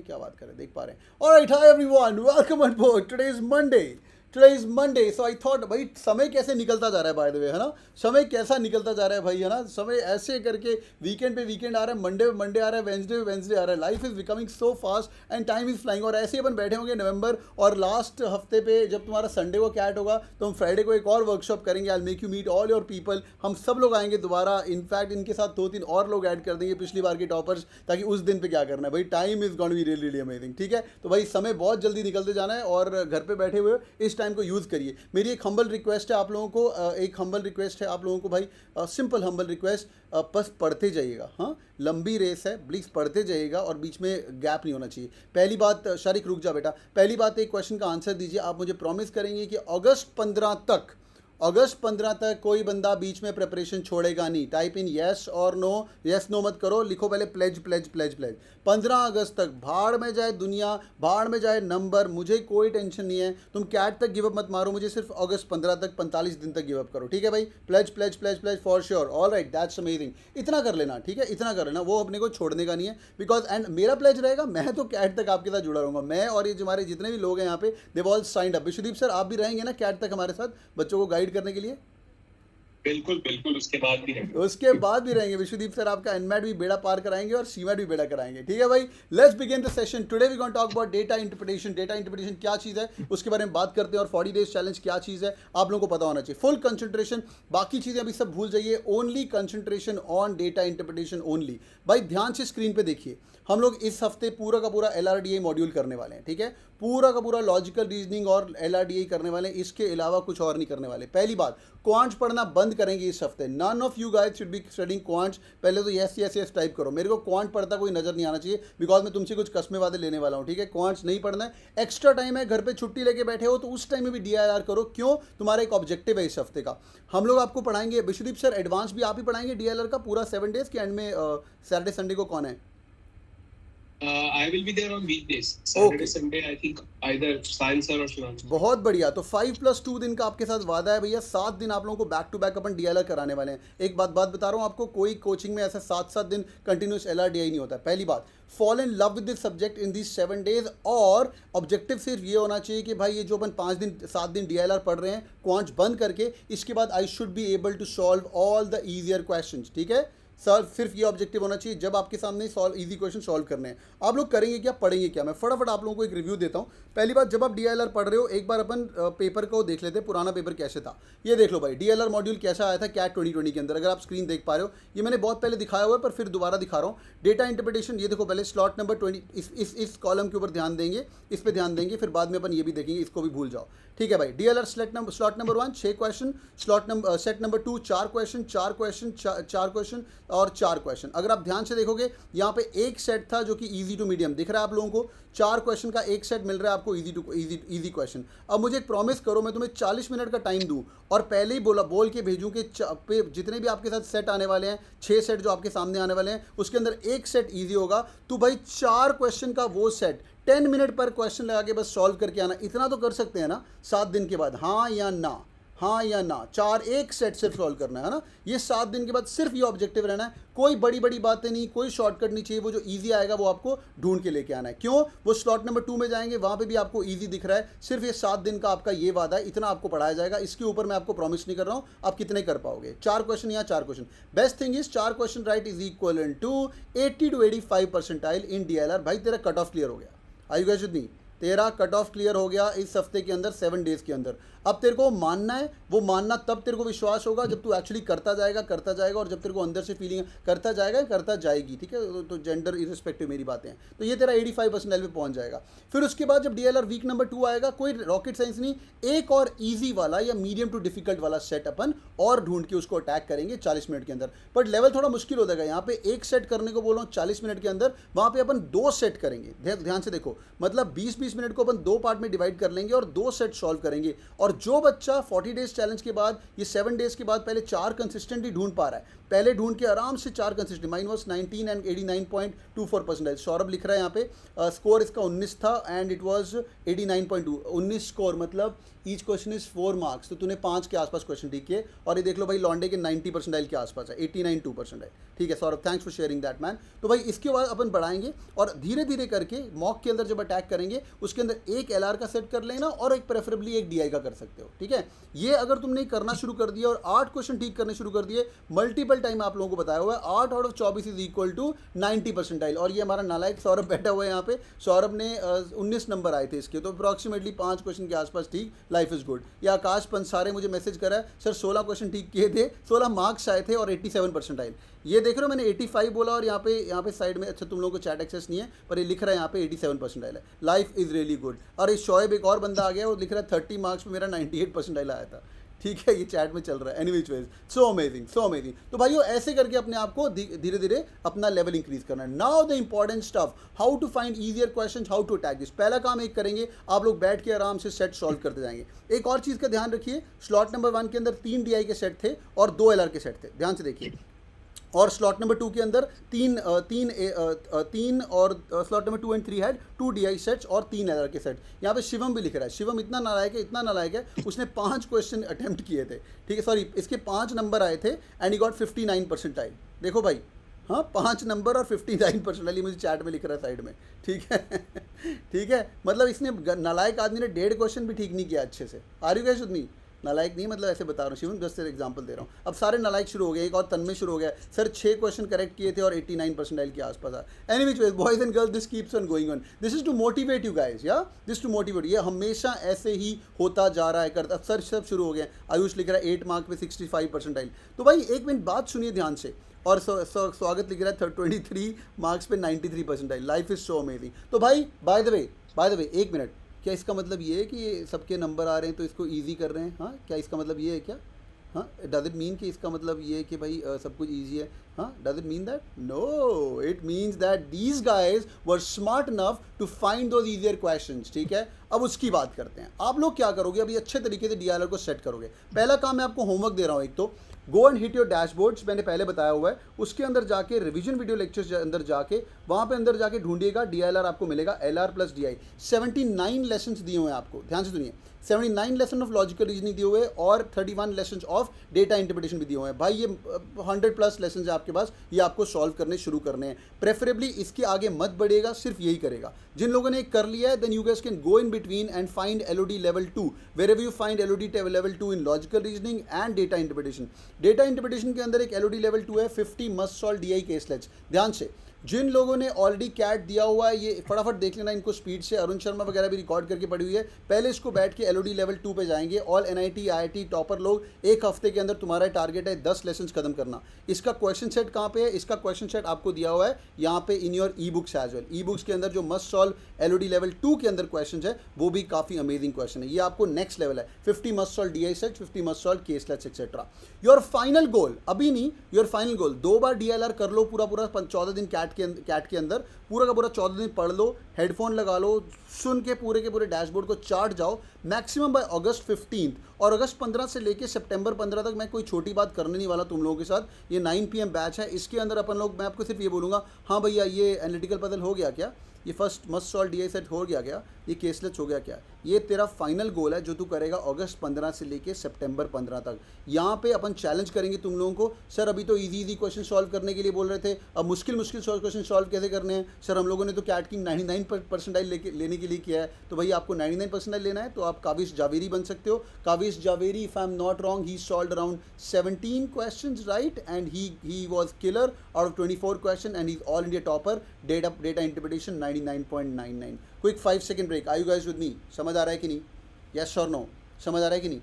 क्या बात करें, देख पा रहे हैं। Alright, hi everyone, welcome on board. Today is Monday, so I thought भाई समय कैसे निकलता जा रहा है, बाय द वे, है ना। समय कैसा निकलता जा रहा है भाई, है ना। समय ऐसे करके वीकेंड पे वीकेंड आ रहा है, मंडे पे मंडे आ रहा है, वेंसडे पे वेंसडे आ रहा है। Life is becoming so fast and time is flying. और ऐसे ही अपन बैठे होंगे नवंबर, और लास्ट हफ्ते पे जब तुम्हारा संडे को कैट होगा तो हम फ्राइडे को एक और वर्कशॉप करेंगे। I make you meet all your people. हम सब लोग आएंगे दोबारा, इनफैक्ट इनके साथ 2-3 और लोग ऐड कर देंगे पिछली बार के टॉपर्स, ताकि उस दिन पे क्या करना है भाई, time is gonna be really really amazing. ठीक है, तो भाई समय बहुत जल्दी निकलते जाना है और घर पे बैठे हुए इस टाइम को यूज़ करिए। मेरी एक हम्बल रिक्वेस्ट है आप लोगों को, भाई, सिंपल हम्बल रिक्वेस्ट, बस पढ़ते जाइएगा। हाँ, लंबी रेस है, प्लीज़ पढ़ते जाइएगा और बीच में गैप नहीं होना चाहिए। पहली बात, शारिक रुक जा बेटा, पहली बात एक क्वेश्चन का आंसर दीजिए। आप मुझे प्रॉमिस करेंगे कि अगस्त 15 तक कोई बंदा बीच में प्रिपरेशन छोड़ेगा नहीं। टाइप इन यस और नो, यस नो मत करो, लिखो पहले प्लेज प्लेज प्लेज प्लेज। 15 अगस्त तक, भाड़ में जाए दुनिया, भाड़ में जाए नंबर, मुझे कोई टेंशन नहीं है। तुम कैट तक गिव अप मत मारो, मुझे सिर्फ अगस्त 15 तक 45 दिन तक गिव अप करो। ठीक है भाई, pledge pledge pledge pledge for sure. All right, that's amazing. इतना कर लेना, ठीक है, इतना कर लेना, वो अपने को छोड़ने का नहीं है। बिकॉज एंड मेरा प्लेज रहेगा, मैं तो कैट तक आपके साथ जुड़ा रहूंगा। मैं और ये हमारे जितने भी लोग हैं यहाँ पे, they've all signed up. Vishwadeep sir, आप भी रहेंगे ना कैट तक हमारे साथ बच्चों को गाइड करने के लिए? बिल्कुल बिल्कुल, उसके बाद भी रहेंगे विश्वदीप सर, आपका एनमैट भी बेड़ा पार कराएंगे और सीमैट भी बेड़ा कराएंगे। ठीक है भाई, let's begin the session. Today we gonna talk about data interpretation. Data interpretation क्या चीज़ है उसके बारे में बात करते हैं, और 40 डेज चैलेंज क्या चीज़ है आप लोगों को पता होना चाहिए। फुल कंसंट्रेशन, बाकी चीज़ें अभी सब भूल जाइए, only concentration on data interpretation only. भाई ध्यान से स्क्रीन पे देखिए, हम लोग इस हफ्ते पूरा का पूरा LRDA मॉड्यूल करने वाले हैं। ठीक है, पूरा का पूरा लॉजिकल रीजनिंग और LRDA करने वाले हैं, इसके अलावा कुछ और नहीं करने वाले। पहली बात, क्वांट्स पढ़ना बंद करेंगे इस हफ्ते। None of you guys should be studying quants. पहले तो यस यस यस टाइप करो, मेरे को क्वांट पढ़ता कोई नजर नहीं आना चाहिए, बिकॉज मैं तुमसे कुछ कस्मे वादे लेने वाला हूँ। ठीक है, क्वांट्स नहीं पढ़ना है। एक्स्ट्रा टाइम है, घर पे छुट्टी लेके बैठे हो तो उस टाइम में भी DIR करो। क्यों? तुम्हारा एक ऑब्जेक्टिव है इस हफ्ते का। हम लोग आपको पढ़ाएंगे, विश्वदीप सर एडवांस भी आप ही पढ़ाएंगे DLR का पूरा 7 डेज के एंड में। सैटरडे संडे को कौन है? I will be there on weekdays. Okay. Saturday, Sunday, I think either Science sir or Shivansh. बहुत बढ़िया। तो 5+2 दिन का आपके साथ वादा है भैया। 7 दिन आप लोगों को बैक टू बैक अपन DLR कराने वाले हैं। एक बात बता रहा हूँ आपको, कोई कोचिंग में ऐसा 7-7 दिन कंटिन्यूस LRDI नहीं होता है। पहली बात, fall in love with this subject in this 7 days. और ऑब्जेक्टिव सिर्फ ये होना चाहिए कि भाई ये जो अपन 5 दिन 7 दिन DLR पढ़ रहे हैं क्वांट्स बंद करके, इसके बाद I should be able to solve all the easier question. ठीक है सर, सिर्फ ये ऑब्जेक्टिव होना चाहिए जब आपके सामने इजी क्वेश्चन सॉल्व करने हैं। आप लोग करेंगे क्या, पढ़ेंगे क्या? मैं फटाफट आप लोगों को एक रिव्यू देता हूँ। पहली बात, जब आप DLR पढ़ रहे हो, एक बार अपन पेपर को देख लेते हैं, पुराना पेपर कैसे था। ये देख लो भाई, DLR मॉड्यूल कैसा आया था कैट 2020 के अंदर। अगर आप स्क्रीन देख पा रहे हो, ये मैंने बहुत पहले दिखाया हुआ है पर फिर दोबारा दिखा रहा हूँ। डेटा इंटरप्रिटेशन, ये देखो पहले स्लॉट नंबर 20, इस कॉलम के ऊपर ध्यान देंगे, इस पर ध्यान देंगे, फिर बाद में अपन ये भी देखेंगे, इसको भी भूल जाओ। ठीक है भाई, DLR slot number 1 6 question, set number 2 4 question, 4 question, 4 question और 4 क्वेश्चन। अगर आप ध्यान से देखोगे, यहाँ पे एक सेट था जो कि इजी टू मीडियम दिख रहा है आप लोगों को। 4 क्वेश्चन का एक सेट मिल रहा है आपको, इजी क्वेश्चन। अब मुझे एक प्रॉमिस करो, मैं तुम्हें 40 मिनट का टाइम दूं और पहले ही बोल के भेजूं कि जितने भी आपके साथ सेट आने वाले हैं, 6 सेट जो आपके सामने आने वाले हैं, उसके अंदर एक सेट ईजी होगा। तो भाई 4 क्वेश्चन का वो सेट 10 मिनट पर क्वेश्चन लगा के बस सॉल्व करके आना। इतना तो कर सकते हैं ना 7 दिन के बाद? हाँ या ना, हाँ या ना? 4 एक सेट सिर्फ सॉल्व करना है ना। ये 7 दिन के बाद सिर्फ ये ऑब्जेक्टिव रहना है। कोई बड़ी बड़ी बातें नहीं, कोई शॉर्टकट नहीं चाहिए। वो जो इजी आएगा वो आपको ढूंढ के लेके आना है। क्यों? वो स्लॉट नंबर 2 में जाएंगे, वहाँ पे भी आपको इजी दिख रहा है। सिर्फ ये 7 दिन का आपका ये वादा है, इतना आपको पढ़ाया जाएगा। इसके ऊपर मैं आपको प्रॉमिस नहीं कर रहा हूँ आप कितने कर पाओगे। 4 क्वेश्चन या 4 question. Best thing is 4 question right is equal to 80 to 85 percentile in DLR। भाई तेरा कट ऑफ क्लियर हो गया। आई गए नहीं, तेरा कट ऑफ क्लियर हो गया इस हफ्ते के अंदर, 7 डेज के अंदर। अब तेरे को मानना है, वो मानना तब तेरे को विश्वास होगा जब तू एक्चुअली करता जाएगा और जब तेरे को अंदर से फीलिंग करता जाएगी। ठीक है, तो जेंडर इरिस्पेक्टिव मेरी बातें हैं। तो ये तेरा 85% लेवल पे पहुंच जाएगा। फिर उसके बाद जब DLR वीक नंबर 2 आएगा, कोई रॉकेट साइंस नहीं, एक और ईजी वाला या मीडियम टू डिफिकल्ट वाला सेट अपन और ढूंढ के उसको अटैक करेंगे 40 मिनट के अंदर। बट लेवल थोड़ा मुश्किल हो जाएगा। यहाँ पे एक सेट करने को बोल रहा हूँ 40 मिनट के अंदर, वहाँ पे अपन 2 सेट करेंगे। ध्यान से देखो, मतलब 20-20 20-20 मिनट को अपन 2 पार्ट में डिवाइड कर लेंगे और 2 सेट सॉल्व करेंगे। और जो बच्चा 40 डेज चैलेंज के बाद, ये 7 डेज के बाद पहले 4 कंसिस्टेंटली ढूंढ पा रहा है, पहले ढूंढ के आराम से 4 consistent, mine was 19 and 89.24%। Saurabh लिख रहा है यहाँ पे स्कोर इसका 19 था एंड इट वॉज 89.2। 19 स्कोर मतलब ईच क्वेश्चन इज 4 मार्क्स, तो तूने 5 के आसपास क्वेश्चन ठीक किए। और ये देख लो भाई लॉन्डे के 90% के आसपास है, 89.2%। ठीक है Saurabh, thanks for sharing that man. तो भाई इसके बाद अपन बढ़ाएंगे और धीरे धीरे करके मॉक के अंदर जब अटैक करेंगे उसके अंदर एक LR का सेट कर लेना और एक प्रेफरेबली एक DI का कर सकते हो। ठीक है, ये अगर तुमने करना शुरू कर दिया और 8 क्वेश्चन ठीक करने शुरू कर दिए, मल्टीपल टाइम आप लोगों को बताया हुआ है 8 out of 24 is equal to 90%। और ये हमारा नालायक सौरभ बैठा हुआ है यहाँ पे, सौरभ ने 19 नंबर आए थे इसके, तो अप्रॉक्सीमेटली 5 क्वेश्चन के आसपास ठीक, लाइफ इज गुड। या आकाश पंसारे मुझे मैसेज करा है सर 16 क्वेश्चन ठीक किए थे, 16 मार्क्स आए थे और 87%। ये देख रहे हो मैंने 85 बोला और यहाँ पे साइड में, अच्छा तुम लोगों को चैट एक्सेस नहीं है पर ये लिख रहा है यहाँ पे 87% है। Life is really good. और इस शोएब एक और बंदा आ गया, वो लिख रहा है 30 मार्क्स में मेरा 98% आया था। ठीक है, ये चैट में चल रहा है। Anyways ways, so amazing so amazing. तो भाइयों ऐसे करके अपने आप को धीरे धीरे अपना लेवल इंक्रीज करना है। Now the important stuff, how to find easier question, how to attack this. पहला काम एक करेंगे, आप लोग बैठ के आराम से सेट सॉल्व करते जाएंगे। एक और चीज़ का ध्यान रखिए, स्लॉट नंबर 1 के अंदर 3 DI के सेट थे और 2 LR के सेट थे, ध्यान से देखिए। और स्लॉट नंबर 2 के अंदर तीन और slot number 2 and 3 had 2 DI sets और 3 LR के सेट। यहाँ पे शिवम भी लिख रहा है, शिवम इतना नालायक है, उसने 5 क्वेश्चन अटेम्प्ट किए थे। ठीक है, सॉरी इसके 5 नंबर आए थे एंड ही गॉट 59 परसेंटाइल। देखो भाई, हाँ 5 नंबर और 59 परसेंटाइल, मुझे चैट में लिख रहा है साइड में। ठीक है ठीक है, मतलब इसने नालायक आदमी ने 1.5 क्वेश्चन भी ठीक नहीं किया अच्छे से। Are you guys with me? नालायक नहीं, मतलब ऐसे बता रहा हूँ शिवम, जस्ट एग्जांपल दे रहा हूँ। अब सारे नालायक शुरू हो गए, एक और तन्मय शुरू हो गया, सर 6 क्वेश्चन करेक्ट किए थे और 89% के आसपास आ। Anyways boys and girls, this keeps on going on, this is to motivate you guys, yeah this to motivate. ये हमेशा ऐसे ही होता जा रहा है, करता सर सब शुरू हो गए। आयुष लिख रहा है 8 मार्क में 65%। तो भाई एक मिनट बात सुनिए ध्यान से। और स्वागत लिख रहा है 23 मार्क्स पे 93%। Life is so amazing. तो भाई बाय द वे एक मिनट, क्या इसका मतलब ये है कि सबके नंबर आ रहे हैं तो इसको इजी कर रहे हैं? हाँ, क्या इसका मतलब ये है क्या? हाँ, डज इट मीन कि इसका मतलब ये है कि भाई सब कुछ ईजी है? हाँ, does it mean that? No, it means that these guys were smart enough to find those easier questions. ठीक है, अब उसकी बात करते हैं। आप लोग क्या करोगे? अभी अच्छे तरीके से DLR को सेट करोगे। पहला काम मैं आपको होमवर्क दे रहा हूँ, एक तो go and hit your dashboards, मैंने पहले बताया हुआ है। उसके अंदर जाके रिवीजन वीडियो लेक्चर्स के अंदर जाके वहाँ पे अंदर जाके ढूंढिएगा, DLR आपको मिलेगा, LR प्लस DI। 79 लेसन्स दिए हुए हैं आपको, ध्यान से सुनिए। 79 लेसन ऑफ लॉजिकल रीजनिंग दिए हुए और 31 लेसन ऑफ डेटा इंटरप्रिटेशन भी दिए हुए हैं। भाई ये 100+ लेसन है आपके पास, ये आपको सॉल्व करने शुरू करने हैं। प्रेफरेबली इसके आगे मत बढ़िएगा, सिर्फ यही करेगा। जिन लोगों ने कर लिया है, then you guys can go in between and find LOD level 2, wherever you find LOD level 2 in logical reasoning and data interpretation. Data interpretation के अंदर एक LOD लेवल 2 है, 50 मस्ट सॉल्व DI केसलेट्स। ध्यान से, जिन लोगों ने ऑलरेडी कैट दिया हुआ है ये फटाफट देख लेना इनको स्पीड से। अरुण शर्मा वगैरह भी रिकॉर्ड करके पड़ी हुई है। पहले इसको बैठ के LOD लेवल 2 पे जाएंगे। ऑल NIT IIT टॉपर लोग, एक हफ्ते के अंदर तुम्हारा टारगेट है 10 लेसन खत्म करना। इसका क्वेश्चन सेट कहाँ पे है? इसका क्वेश्चन सेट आपको दिया हुआ है यहाँ पे in your ebooks as well. Ebooks के अंदर जो मस्ट सॉल्व LOD लेवल 2 के अंदर क्वेश्चन है वो भी काफ़ी अमेजिंग क्वेश्चन है। ये आपको नेक्स्ट लेवल है। 50 must solve DI set, 50 must solve केसलेट्स etcetera. Your final goal, अभी नहीं, your final goal 2 bar DLR कर लो पूरा 14 दिन कैट के अंदर पूरा का पूरा 14 दिन पढ़ लो, हेडफोन लगा लो, सुन के पूरे डैशबोर्ड को चार्ट जाओ मैक्सिमम बाय अगस्त 15। और अगस्त 15 से लेके सितंबर 15 तक मैं कोई छोटी बात करने नहीं वाला तुम लोगों के साथ। ये 9 PM बैच है, इसके अंदर अपन लोग, मैं आपको सिर्फ ये बोलूँगा, हाँ भैया ये एनालिटिकल पजल हो गया क्या, ये first must solve DI set हो गया क्या, ये केसलेट्स हो गया क्या। ये तेरा फाइनल गोल है जो तू करेगा अगस्त 15 से लेके सितंबर 15 तक। यहाँ पे अपन चैलेंज करेंगे तुम लोगों को। सर अभी तो इजी क्वेश्चन सॉल्व करने के लिए बोल रहे थे, अब मुश्किल क्वेश्चन सॉल्व कैसे करने हैं? सर हम लोगों ने तो कैट की 99% लेने के लिए किया है। तो भाई आपको 99% लेना है तो आप काविश जावेरी बन सकते हो। Kavish Javeri, if I am not wrong, he solved around 17 questions right and he was killer out of 24 question and he is all India topper. Data interpretation 99.99। Quick 5 second break. Are you guys with me? समझ आ रहा है कि नहीं? Yes और no? समझ आ रहा है कि नहीं?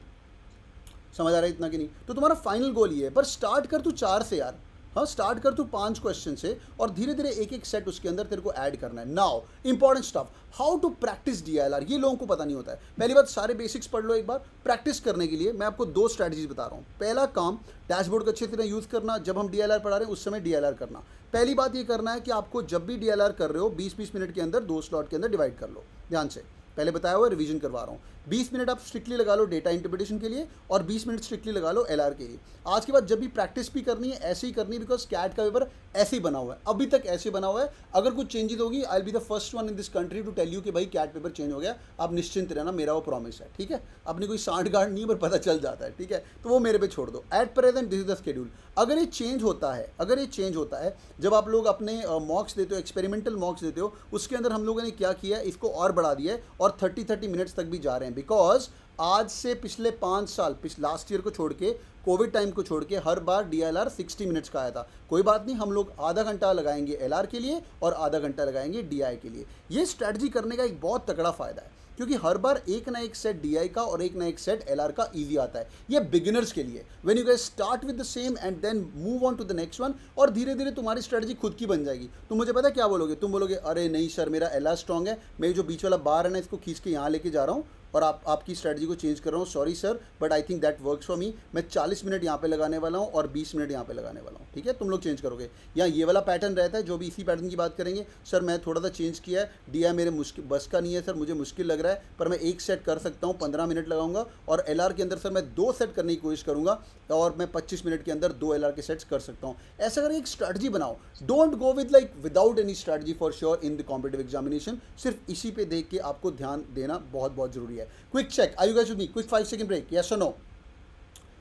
समझ आ रहा है इतना कि नहीं? तो तुम्हारा फाइनल गोल ये है, पर स्टार्ट कर तू 4 से यार। हाँ, स्टार्ट कर तू 5 क्वेश्चन से और धीरे धीरे एक सेट उसके अंदर तेरे को ऐड करना है। Now important stuff, how to practice DLR। ये लोगों को पता नहीं होता है। पहली बात, सारे बेसिक्स पढ़ लो एक बार। प्रैक्टिस करने के लिए मैं आपको 2 स्ट्रैटेजीज बता रहा हूँ। पहला काम, डैशबोर्ड को अच्छी तरह यूज़ करना। जब हम DLR पढ़ा रहे हैं उस समय DLR करना। पहली बात ये करना है कि आपको जब भी DLR कर रहे हो 20-20 मिनट के अंदर 2 स्लॉट के अंदर डिवाइड कर लो। ध्यान से पहले बताया हुआ रिवीजन करवा रहा हूँ। 20 मिनट आप स्ट्रिक्टली लगा लो डेटा इंटरप्रिटेशन के लिए और 20 मिनट स्ट्रिक्टली लगा लो एलआर के लिए। आज के बाद जब भी प्रैक्टिस भी करनी है ऐसे ही करनी है, बिकॉज कैट का पेपर ऐसे ही बना हुआ है, अभी तक ऐसे बना हुआ है। अगर कुछ चेंजेस होगी I will be the first one in this country to tell you कि भाई कैट पेपर चेंज हो गया, आप निश्चिंत रहना, मेरा वो प्रॉमिस है, ठीक है। अपनी कोई सांठ गांठ नहीं, पर पता चल जाता है, ठीक है, तो वो मेरे पे छोड़ दो। At present this is the schedule. अगर ये चेंज होता है, अगर ये चेंज होता है, जब आप लोग अपने मॉक्स देते हो, एक्सपेरिमेंटल मॉक्स देते हो, उसके अंदर हम लोगों ने क्या किया है, इसको और बढ़ा दिया है और 30 मिनट्स तक भी जा रहे हैं। बिकॉज आज से पिछले 5 साल, लास्ट ईयर को छोड़ के, कोविड टाइम को छोड़ के, हर बार DLR 60 मिनट्स का आया था। कोई बात नहीं, हम लोग आधा घंटा लगाएंगे LR के लिए और आधा घंटा लगाएंगे DI के लिए। ये स्ट्रैटेजी करने का एक बहुत तगड़ा फ़ायदा है, क्योंकि हर बार एक ना एक सेट DI का और एक ना एक सेट LR का ईजी आता है। ये बिगिनर्स के लिए, when you guys start with the same and then move on to the next one, और धीरे धीरे तुम्हारी स्ट्रैटेजी खुद की बन जाएगी। तुम मुझे पता है क्या बोलोगे, तुम बोलोगे अरे नहीं सर मेरा LR स्ट्रॉन्ग है, मैं जो बीच वाला बार है ना इसको खींच के यहाँ लेके जा रहा हूँ और आपकी स्ट्रैटेजी को चेंज कर रहा हूँ, sorry sir but I think that works for me. मैं 40 मिनट यहाँ पे लगाने वाला हूँ और 20 मिनट यहाँ पे लगाने वाला हूँ, ठीक है। तुम लोग चेंज करोगे, या ये वाला पैटर्न रहता है, जो भी इसी पैटर्न की बात करेंगे, सर मैं थोड़ा सा चेंज किया है, DI मेरे मुश्किल बस का नहीं है सर, मुझे मुश्किल लग रहा है, पर मैं एक सेट कर सकता हूँ, 15 मिनट लगाऊंगा, और LR के अंदर सर मैं 2 सेट करने की कोशिश करूँगा और मैं 25 मिनट के अंदर 2 LR के सेट्स कर सकता हूँ। ऐसा करके एक स्ट्रैटेजी बनाओ। Don't go with like without any strategy for sure in the competitive examination. सिर्फ इसी पे देख के आपको ध्यान देना बहुत बहुत जरूरी है। Quick check, are you guys with me? Quick 5 second break, yes और no?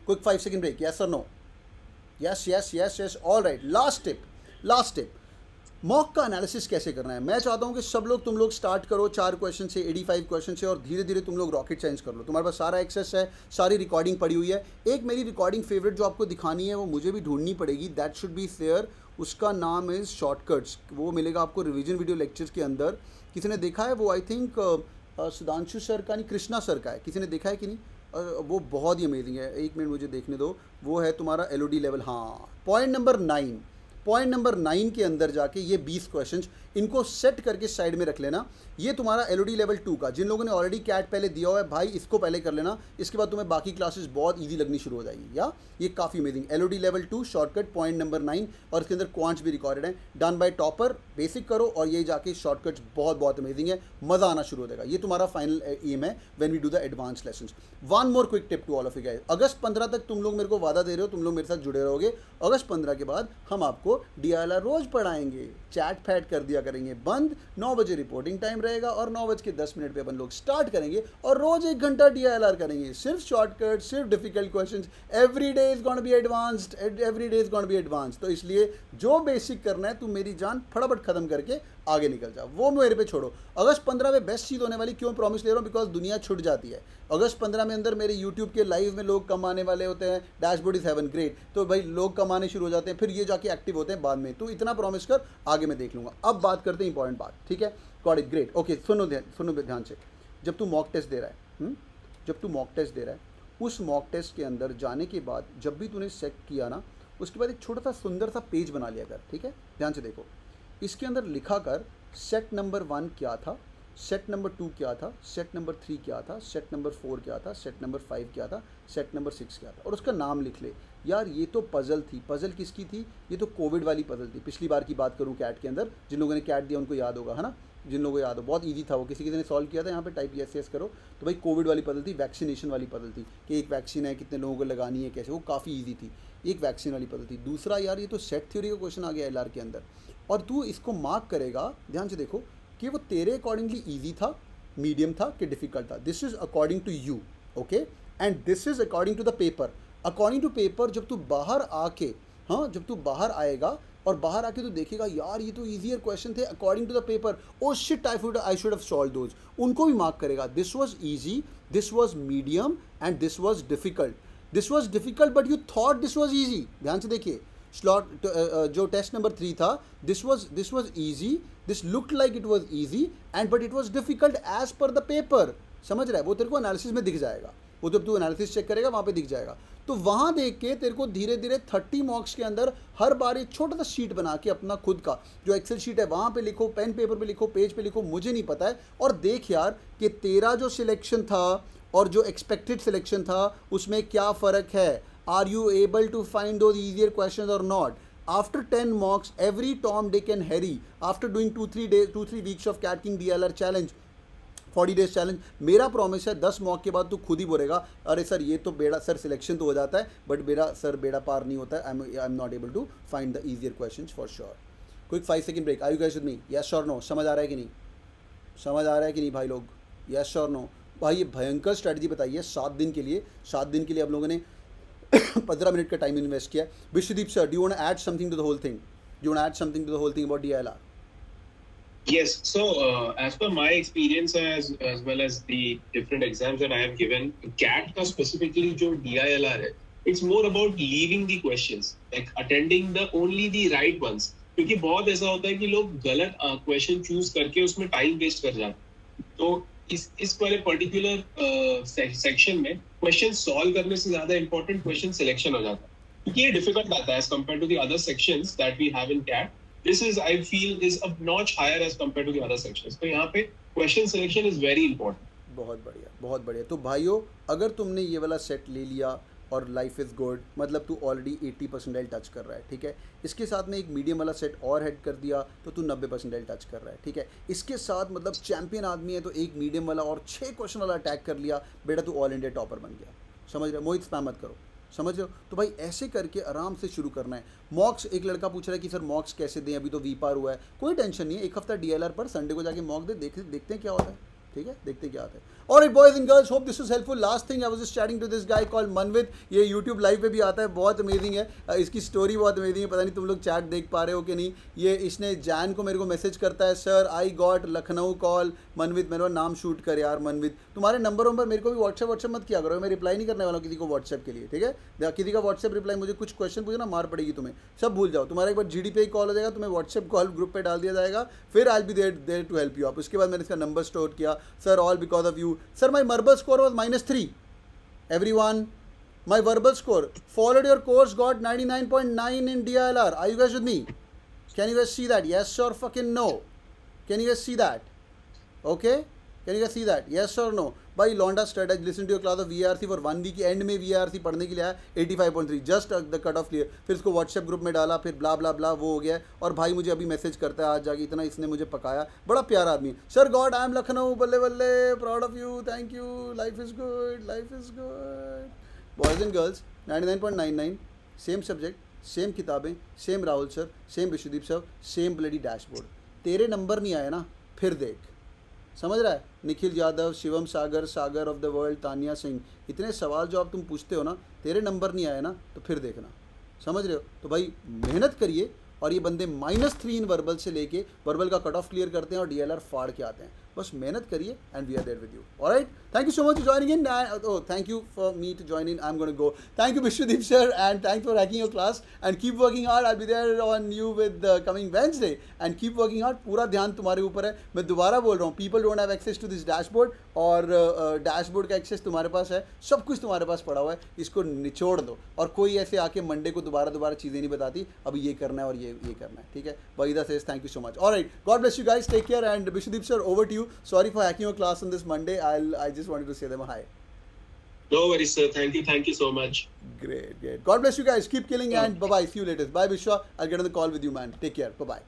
Quick 5 second break, yes और no? Yes yes yes yes, all right. Last tip, mock का एनालिसिस कैसे करना है। मैं चाहता हूं कि सब लोग, तुम लोग स्टार्ट करो 4 क्वेश्चन से, 85 क्वेश्चन से, और धीरे धीरे तुम लोग रॉकेट साइंस कर लो। तुम्हारे पास सारा एक्सेस है, सारी रिकॉर्डिंग पड़ी हुई है। एक मेरी रिकॉर्डिंग फेवरेट जो आपको दिखानी है वो मुझे भी ढूंढनी पड़ेगी, दैट शुड बी देयर। उसका नाम इज़ शॉर्टकट्स, वो मिलेगा आपको रिवीजन वीडियो लेक्चर्स के अंदर। किसी ने देखा है वो? आई थिंक सुधांशु सर का नहीं, कृष्णा सर का है। किसी ने देखा है कि नहीं? वो बहुत ही अमेजिंग है, 1 मिनट मुझे देखने दो। वो है तुम्हारा LOD लेवल, हाँ, पॉइंट नंबर 9 के अंदर जाके ये 20 क्वेश्चंस, इनको सेट करके साइड में रख लेना। ये तुम्हारा LOD लेवल 2 का, जिन लोगों ने ऑलरेडी कैट पहले दिया हुआ है भाई, इसको पहले कर लेना, इसके बाद तुम्हें बाकी क्लासेस बहुत इजी लगनी शुरू हो जाएगी। या ये काफ़ी amazing, LOD level 2 shortcut point number 9, और इसके अंदर क्वांट्स भी रिकॉर्डेड है, डन बाय टॉपर। बेसिक करो और ये जाके शॉर्टकट्स बहुत बहुत अमेजिंग है, मज़ा आना शुरू हो जाएगा। ये तुम्हारा फाइनल एम है when we do the advance lessons. One more quick tip to all of you guys, अगस्त 15 तक तुम लोग मेरे को वादा दे रहे हो, तुम लोग मेरे साथ जुड़े रहोगे। अगस्त 15 के बाद हम आपको DLR रोज पढ़ाएंगे, चैट फैट कर दिया करेंगे बंद, 9 बजे रिपोर्टिंग टाइम रहेगा और 9:10 पे अपन लोग स्टार्ट करेंगे और रोज 1 घंटा DLR करेंगे, सिर्फ शॉर्टकट, सिर्फ difficult questions. Every day is gonna be advanced, every day is gonna be advanced. तो इसलिए जो बेसिक करना है तुम मेरी जान फटाफट खत्म करके आगे निकल जाओ, वो मेरे पे छोड़ो। अगस्त 15 में बेस्ट चीज़ होने वाली, क्यों प्रॉमिस ले रहा हूँ, बिकॉज दुनिया छुट जाती है। अगस्त 15 में अंदर मेरे यूट्यूब के लाइव में लोग कम आने वाले होते हैं, डैशबोर्ड इज हेवन ग्रेट, तो भाई लोग कम आने शुरू हो जाते हैं, फिर ये जाके एक्टिव होते हैं बाद में। तो इतना प्रॉमिस कर, आगे मैं देख लूँगा। अब बात करते हैं इंपॉर्टेंट बात, ठीक है? Got it, great, okay. सुनो ध्यान से, जब तू मॉक टेस्ट दे रहा है, जब तू मॉक टेस्ट दे रहा है, उस मॉक टेस्ट के अंदर जाने के बाद जब भी तूने चेक किया ना, उसके बाद एक छोटा सा सुंदर सा पेज बना लिया कर, ठीक है? ध्यान से देखो, इसके अंदर लिखा कर सेट नंबर 1 क्या था, सेट नंबर 2 क्या था, सेट नंबर 3 क्या था, सेट नंबर 4 क्या था, सेट नंबर 5 क्या था, सेट नंबर 6 क्या था, और उसका नाम लिख ले। यार ये तो पजल थी। पजल किसकी थी? ये तो कोविड वाली पजल थी। पिछली बार की बात करूँ कैट के अंदर, जिन लोगों ने कैट दिया उनको याद होगा, है ना? जिन लोगों को याद हो, बहुत इजी था वो, किसी ने सॉल्व किया था, यहाँ पे टाइप यस करो। तो भाई कोविड वाली पजल थी, वैक्सीनेशन वाली पजल थी कि एक वैक्सीन है, कितने लोगों को लगानी है, कैसे, वो काफ़ी ईजी थी। एक वैक्सीन वाली पजल थी। दूसरा यार ये तो सेट थ्योरी का क्वेश्चन आ गया LR के अंदर, और तू इसको मार्क करेगा, ध्यान से देखो, कि वो तेरे अकॉर्डिंगली ईजी था, मीडियम था कि डिफिकल्ट था। This is according to you, okay, and this is according to the paper. According to paper जब तू बाहर आके, हाँ, जब तू बाहर आएगा और बाहर आके तो देखेगा यार ये तो ईजियर क्वेश्चन थे according to the paper, oh shit I should have solve those, उनको भी मार्क करेगा। This was easy, this was medium and this was difficult. This was difficult but you thought this was easy. ध्यान से देखिए, slot जो test number 3 था, this was easy, this looked like it was easy and but it was difficult as per the paper. समझ रहा है? वो तेरे को एनालिसिस में दिख जाएगा, वो जब तू एनालिसिस चेक करेगा वहाँ पे दिख जाएगा। तो वहाँ देख के तेरे को धीरे धीरे 30 मार्क्स के अंदर हर बार एक छोटा सा शीट बना के अपना खुद का जो एक्सेल शीट है वहाँ पे लिखो, पेन पेपर पे लिखो, पेज पे लिखो, मुझे नहीं पता है, और देख यार कि तेरा जो सिलेक्शन था और जो एक्सपेक्टेड सिलेक्शन था उसमें क्या फ़र्क है। Are you able to find those easier question और not? After 10 mocks, every Tom, Dick and Harry, after doing 2-3 weeks of Cat King DLR challenge, 40 days challenge मेरा प्रॉमिस है 10 मॉक के बाद तू खुद ही बोलेगा अरे सर ये तो बेड़ा सर सिलेक्शन तो हो जाता है बट बेड़ा पार नहीं होता है I am not able to find the easier question for sure. Quick 5 second break. Are you guys with me? Yes और नो? समझ आ रहा है कि नहीं? समझ आ रहा है कि नहीं भाई लोग? यस और नो? भाई ये भयंकर स्ट्रैटेजी बताई है 7 दिन के लिए। 7 दिन के लिए आप लोगों ने 15 मिनट का टाइम इन्वेस्ट किया है। Vishwadeep sir, do you want to add something to the whole thing? Do you want to add something to the whole thing about DILR? Yes. So, as per my experience as well as the different exams that I have given, CAT का specifically जो DILR है, it's more about leaving the questions, like attending only the right ones. क्योंकि बहुत ऐसा होता है कि लोग गलत क्वेश्चन चूज करके उसमें टाइम वेस्ट कर जाते हैं। तो इस वाले पर्टिकुलर सेक्शन में क्वेश्चन सॉल्व करने से ज्यादा इंपॉर्टेंट क्वेश्चन सिलेक्शन हो जाता है, क्योंकि ये डिफिकल्ट आता है as compare to the other sections that we have in CAT. This is, I feel, is a notch higher as compared to the other sections. तो यहाँ पे question selection is very important. बहुत बढ़िया, बहुत बढ़िया। तो भाइयों, अगर तुमने ये वाला सेट ले लिया और लाइफ इज़ गुड, मतलब तू ऑलरेडी 80% टच कर रहा है, ठीक है। इसके साथ में एक मीडियम वाला सेट और हेड कर दिया तो तू 90% टच कर रहा है, ठीक है। इसके साथ मतलब चैंपियन आदमी है तो एक मीडियम वाला और 6 क्वेश्चन वाला अटैक कर लिया, बेटा तू ऑल इंडिया टॉपर बन गया। समझ रहे हो? मोहित स्पैम मत करो, समझ रहे हो? तो भाई ऐसे करके आराम से शुरू करना है। मॉक्स, एक लड़का पूछ रहा है कि सर मॉक्स कैसे दें, अभी तो वीपार हुआ है। कोई टेंशन नहीं है, एक हफ्ता DLR पर संडे को जाके मॉक दे, देखते हैं क्या होता है, ठीक है, देखते हैं क्या आता है। Alright boys and girls, hope this was helpful. Last thing, I was just chatting to this guy called Manvit. ये यूट्यूब लाइव पे भी आता है, बहुत अमेजिंग है। इसकी स्टोरी बहुत अमेजिंग है, पता नहीं तुम लोग चैट देख पा रहे हो कि नहीं। ये इसने जैन को मेरे को मैसेज करता है, sir I got Lucknow call Manvit. मेरा नाम शूट कर यार मनवित। तुम्हारे नंबरों पर मेरे को भी व्हाट्सएप मत किया करो, मैं रिप्लाई नहीं करने वाला हूँ किसी को व्हाट्सएप के लिए, ठीक है। किसी का व्हाट्सएप रिप्लाई, मुझे कुछ क्वेश्चन पूछो ना, मार पड़ेगी तुम्हें, सब भूल जाओ। तुम्हारा एक बार GD पे ही कॉल हो जाएगा, तुम्हें व्हाट्सएप कॉल ग्रुप पे डाल दिया जाएगा, फिर I will be there to help you up. उसके बाद मैंने इसका नंबर स्टोर किया, sir all because of you. Sir my verbal score was -3. Everyone, my verbal score. Followed your course, got 99.9 in DILR. Are you guys with me? Can you guys see that? Yes or fucking no? Can you guys see that? Okay? Can you guys see that? Yes or no? भाई लॉन्डा strategy, listen to your class of VRC for 1 week, end में VRC पढ़ने के लिए आया 85.3, just the cut off clear. फिर इसको WhatsApp group में डाला, फिर ब्ला ब्ला ब्ला वो हो गया। और भाई मुझे अभी मैसेज करता है आज जाके, इतना इसने मुझे पकाया, बड़ा प्यारा आदमी। Sir god I am Lucknow, बल्ले बल्ले, proud of you, thank you, life is good, life is good. Boys and girls 99.99, same subject, same किताबें, same Rahul sir, same Vishwadeep sir, same bloody dashboard. तेरे नंबर नहीं आए ना, फिर देख, समझ रहा है? Nikhil Yadav, Shivam Sagar, Sagar of the world, Tania Singh, इतने सवाल जो आप तुम पूछते हो ना, तेरे नंबर नहीं आए ना तो फिर देखना, समझ रहे हो? तो भाई मेहनत करिए। और ये बंदे -3 इन वर्बल से लेके वर्बल का कट ऑफ क्लियर करते हैं और DLR फाड़ के आते हैं। बस मेहनत करिए and we are there with you. All right, thank you so much for joining in. Thank you for me to join in, I am gonna go. Thank you Vishwadeep sir and thanks for hacking your class and keep working hard. I be there on you with coming Wednesday and keep working hard. पूरा ध्यान तुम्हारे ऊपर है। मैं दोबारा बोल रहा हूँ, people don't have access to this dashboard, और डैशबोर्ड का एक्सेस तुम्हारे पास है, सब कुछ तुम्हारे पास पड़ा हुआ है, इसको निचोड़ दो। और कोई ऐसे आके मंडे को दोबारा चीज़ें नहीं बताती, अभी ये करना है और ये करना है, ठीक है। Waheeda says thank you so much. All right, God bless you guys, take care and Vishwadeep sir over to you. Sorry for hacking your class on this Monday, I just wanted to say them hi. No worries, sir. Thank you so much. Great. God bless you guys. Keep killing and bye bye. See you later. Bye Vishwa. I'll get on the call with you, man. Take care. Bye bye.